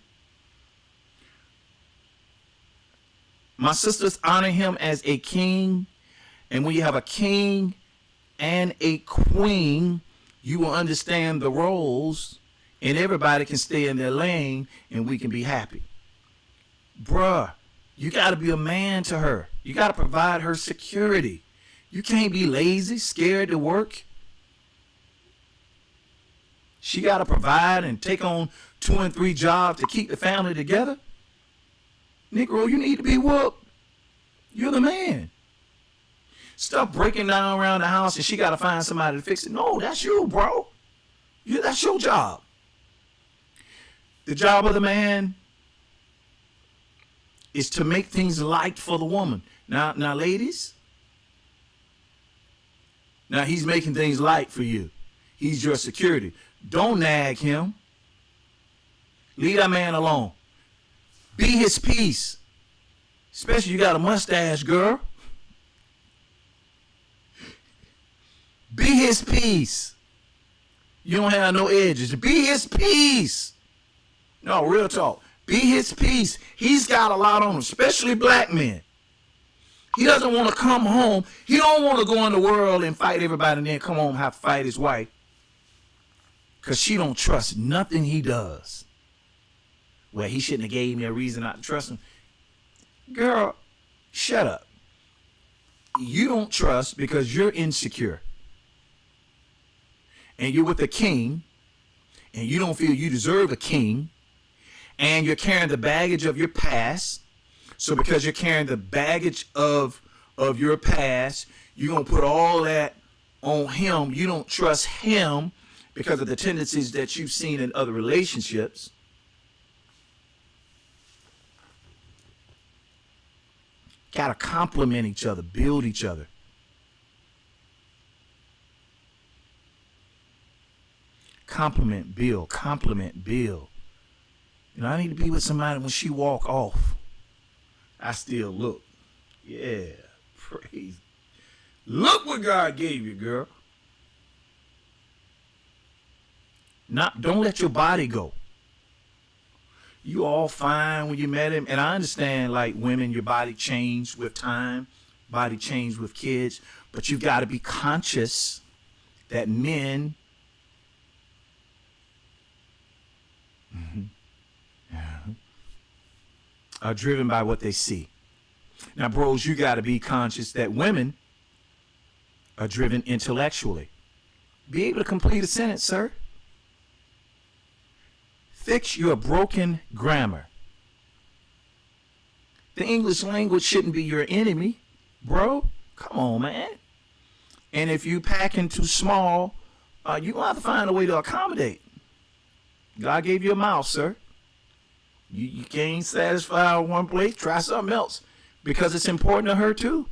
My sisters honor him as a king. And when you have a king and a queen, you will understand the roles and everybody can stay in their lane and we can be happy. Bruh, you got to be a man to her. You got to provide her security. You can't be lazy, scared to work. She got to provide and take on 2 and 3 jobs to keep the family together. Negro, you need to be whooped. You're the man. Stuff breaking down around the house and she got to find somebody to fix it. No, that's you, bro. That's your job. The job of the man is to make things light for the woman. Now, ladies, now he's making things light for you. He's your security. Don't nag him. Leave that man alone. Be his peace. Especially you got a mustache, girl. Be his peace. You don't have no edges. Be his peace. No, real talk. Be his peace. He's got a lot on him, especially black men. He doesn't want to come home. He don't want to go in the world and fight everybody and then come home and have to fight his wife. Because she don't trust nothing he does. Well, he shouldn't have gave me a reason not to trust him. Girl, shut up. You don't trust because you're insecure. And you're with a king. And you don't feel you deserve a king. And you're carrying the baggage of your past. So because you're carrying the baggage of your past, you're going to put all that on him. You don't trust him because of the tendencies that you've seen in other relationships. Gotta compliment each other, build each other. Compliment, build, compliment, build. You know, I need to be with somebody when she walk off, I still look. Yeah, praise. Look what God gave you, girl. Don't let your body go. You all fine when you met him. And I understand, like, women, your body changed with time, body changed with kids. But you've got to be conscious that men are driven by what they see. Now, bros, you got to be conscious that women are driven intellectually. Be able to complete a sentence, sir. Fix your broken grammar. The English language shouldn't be your enemy, bro. Come on, man. And if you packing too small, you're going to have to find a way to accommodate. God gave you a mouth, sir. You can't satisfy one place, try something else. Because it's important to her, too.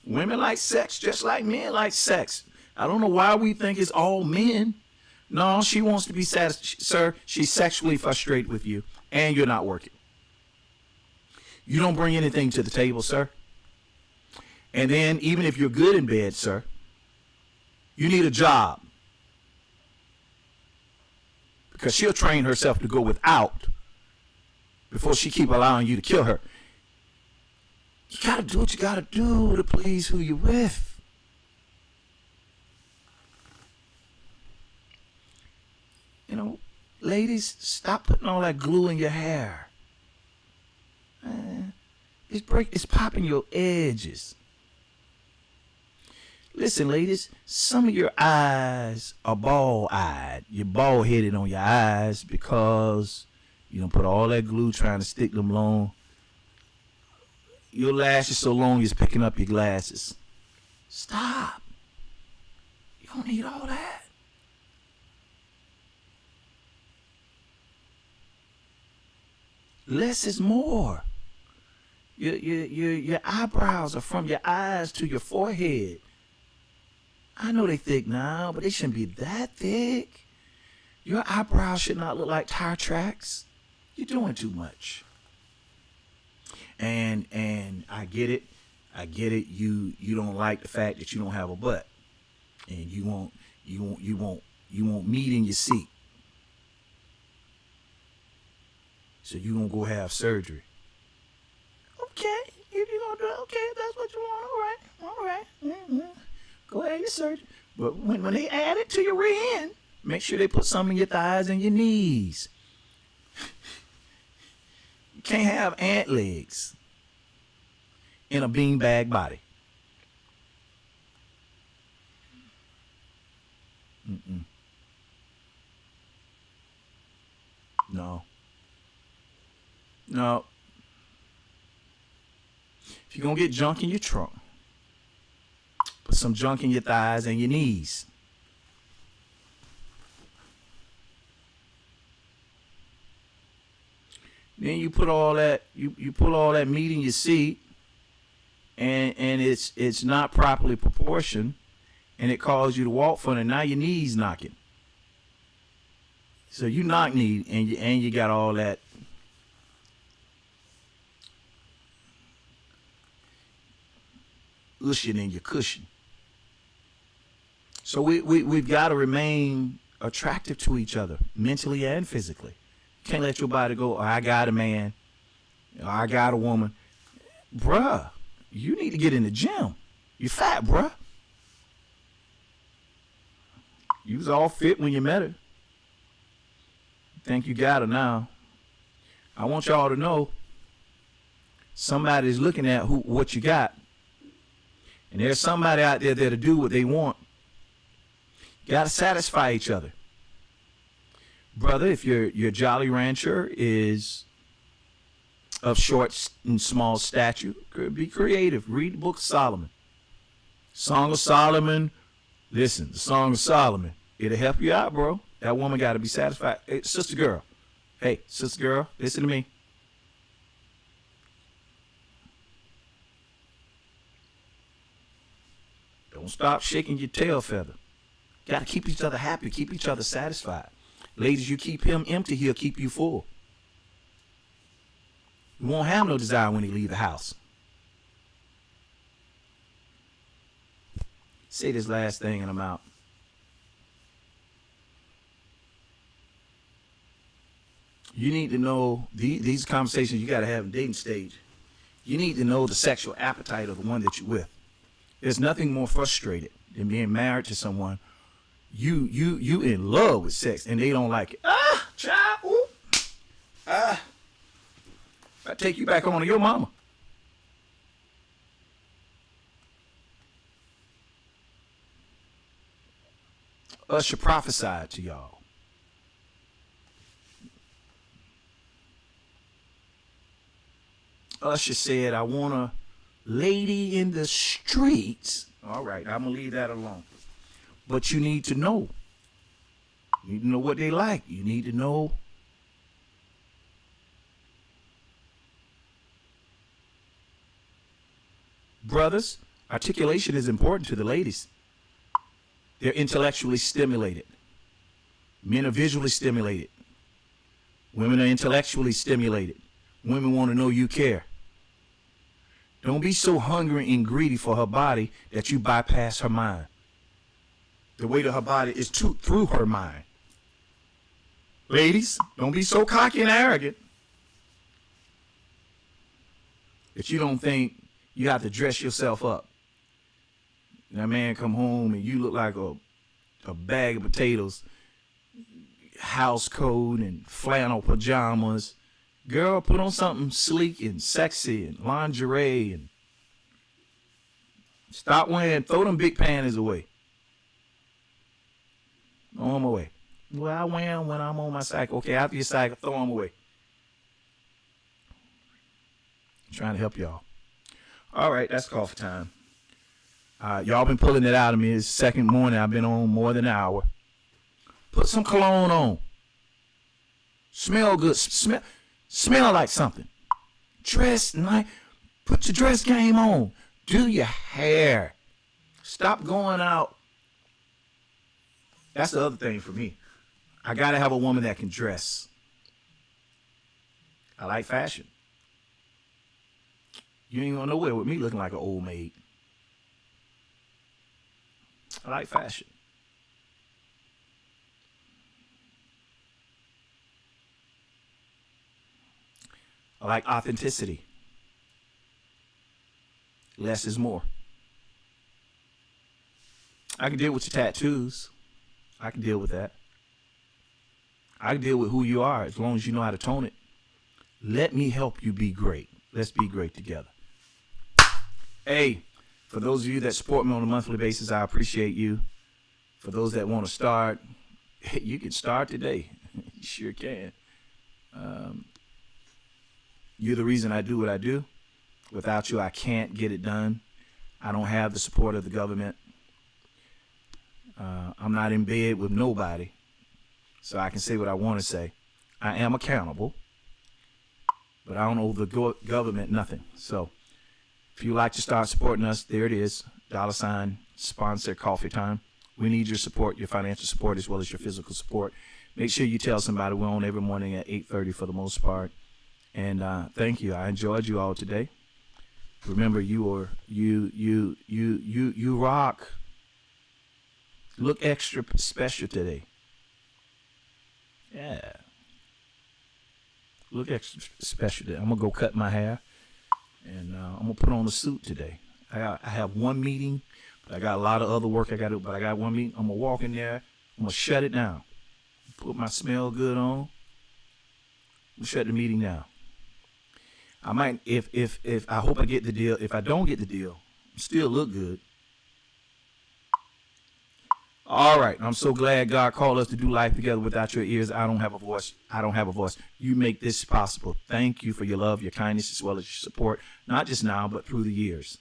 Women like sex just like men like sex. I don't know why we think it's all men. No, she wants to be satisfied. Sir, she's sexually frustrated with you, and you're not working. You don't bring anything to the table, sir. And then, even if you're good in bed, sir, you need a job. Because she'll train herself to go without before she keep allowing you to kill her. You got to do what you got to do to please who you're with. You know, ladies, stop putting all that glue in your hair. It's popping your edges. Listen, ladies, some of your eyes are bald-eyed. You're bald-headed on your eyes because you don't put all that glue trying to stick them long. Your lashes so long it's picking up your glasses. Stop. You don't need all that. Less is more. Your eyebrows are from your eyes to your forehead. I know they thick now, but they shouldn't be that thick. Your eyebrows should not look like tire tracks. You're doing too much. And I get it. I get it. You don't like the fact that you don't have a butt, and you won't meat in your seat. So you gonna go have surgery. Okay, if you're gonna do it, okay, if that's what you want, all right. Mm-hmm. Go ahead, your surgery. But when they add it to your rear end, make sure they put some in your thighs and your knees. You can't have ant legs in a beanbag body. Mm-mm. No. No. If you're going to get junk in your trunk, put some junk in your thighs and your knees. Then you put all that you put all that meat in your seat, and it's not properly proportioned, and it causes you to walk funny. Now your knees knocking. So you knock knee and you got all that. Cushion in your cushion. So we've got to remain attractive to each other, mentally and physically. You can't let your body go, oh, I got a man, or I got a woman. Bruh, you need to get in the gym. You're fat, bruh. You was all fit when you met her. Think you got her now. I want y'all to know somebody's looking at what you got. And there's somebody out there to do what they want. You got to satisfy each other. Brother, if your Jolly Rancher is of short and small stature, be creative. Read the Book of Solomon. Song of Solomon. Listen, the Song of Solomon. It'll help you out, bro. That woman got to be satisfied. Hey, sister girl. Hey, sister girl, listen to me. Don't stop shaking your tail feather. Got to keep each other happy, keep each other satisfied. Ladies, you keep him empty, he'll keep you full. You won't have no desire when he leave the house. Say this last thing and I'm out. You need to know, these conversations you got to have in dating stage. You need to know the sexual appetite of the one that you're with. There's nothing more frustrated than being married to someone you in love with sex and they don't like it. Child, ooh. I take you back on to your mama. Usher prophesied to y'all. Usher said, I want a lady in the streets. All right, I'm going to leave that alone. But you need to know. You need to know what they like. You need to know. Brothers, articulation is important to the ladies. They're intellectually stimulated. Men are visually stimulated. Women are intellectually stimulated. Women want to know you care. Don't be so hungry and greedy for her body that you bypass her mind. The way to her body is through her mind. Ladies, don't be so cocky and arrogant that you don't think you have to dress yourself up. That man come home and you look like a bag of potatoes, house coat and flannel pajamas. Girl, put on something sleek and sexy and lingerie and stop wearing, throw them big panties away. Throw them away. Well, I wear them when I'm on my cycle. Okay, after your cycle, throw them away. I'm trying to help y'all. All right, that's coffee time. Y'all been pulling it out of me. It's second morning. I've been on more than an hour. Put some cologne on. Smell good. Smell like something. Dress nice. Put your dress game on. Do your hair. Stop going out. That's the other thing for me. I got to have a woman that can dress. I like fashion. You ain't going nowhere with me looking like an old maid. I like fashion. I like authenticity. Less is more. I can deal with your tattoos. I can deal with that. I can deal with who you are as long as you know how to tone it. Let me help you be great. Let's be great together. Hey, for those of you that support me on a monthly basis, I appreciate you. For those that want to start, you can start today. You sure can. You're the reason I do what I do. Without you, I can't get it done. I don't have the support of the government. I'm not in bed with nobody, so I can say what I want to say. I am accountable, but I don't owe the government nothing. So if you like to start supporting us, there it is. $ sponsor coffee time. We need your support, your financial support, as well as your physical support. Make sure you tell somebody. We're on every morning at 8:30 for the most part. And thank you. I enjoyed you all today. Remember, you rock. Look extra special today. Yeah. Look extra special today. I'm going to go cut my hair. And I'm going to put on a suit today. I have one meeting. But I got a lot of other work I got to do. But I got one meeting. I'm going to walk in there. I'm going to shut it down. Put my smell good on. I'm going to shut the meeting down. I might, if I hope I get the deal. If I don't get the deal, still look good. All right. I'm so glad God called us to do life together. Without your ears, I don't have a voice. I don't have a voice. You make this possible. Thank you for your love, your kindness, as well as your support, not just now, but through the years.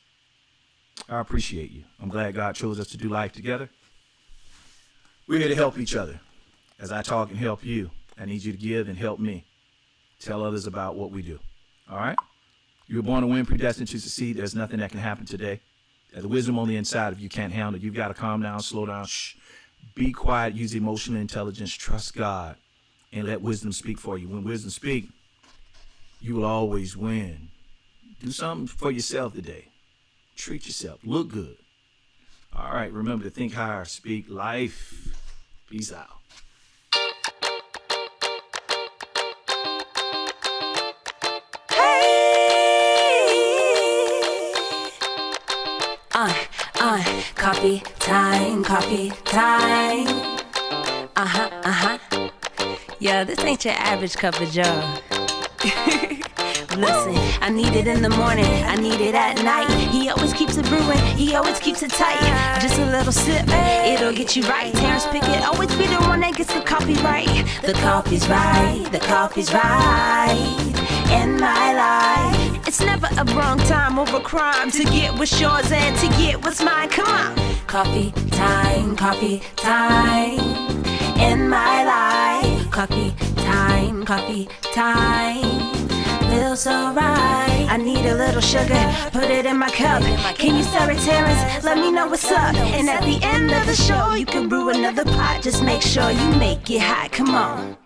I appreciate you. I'm glad God chose us to do life together. We're here to help each other. As I talk and help you, I need you to give and help me. Tell others about what we do. All right? You were born to win, predestined to succeed. There's nothing that can happen today The wisdom on the inside, if you can't handle it, you've got to calm down, slow down, shh. Be quiet, use emotional intelligence, trust God, and let wisdom speak for you. When wisdom speaks, you will always win. Do something for yourself today. Treat yourself. Look good. All right, remember to think higher, speak life. Peace out. Coffee time, coffee time. Yeah, this ain't your average cup of joe. Listen, I need it in the morning, I need it at night. He always keeps it brewing, he always keeps it tight. Just a little sip, it'll get you right. Terrence Pickett always be the one that gets the coffee right. The coffee's right, the coffee's right in my life. It's never a wrong time over crime to get what's yours and to get what's mine. Come on. Coffee time in my life. Coffee time feels so right. I need a little sugar, put it in my cup. Can you stir it, Terrence? Let me know what's up. And at the end of the show, you can brew another pot. Just make sure you make it hot. Come on.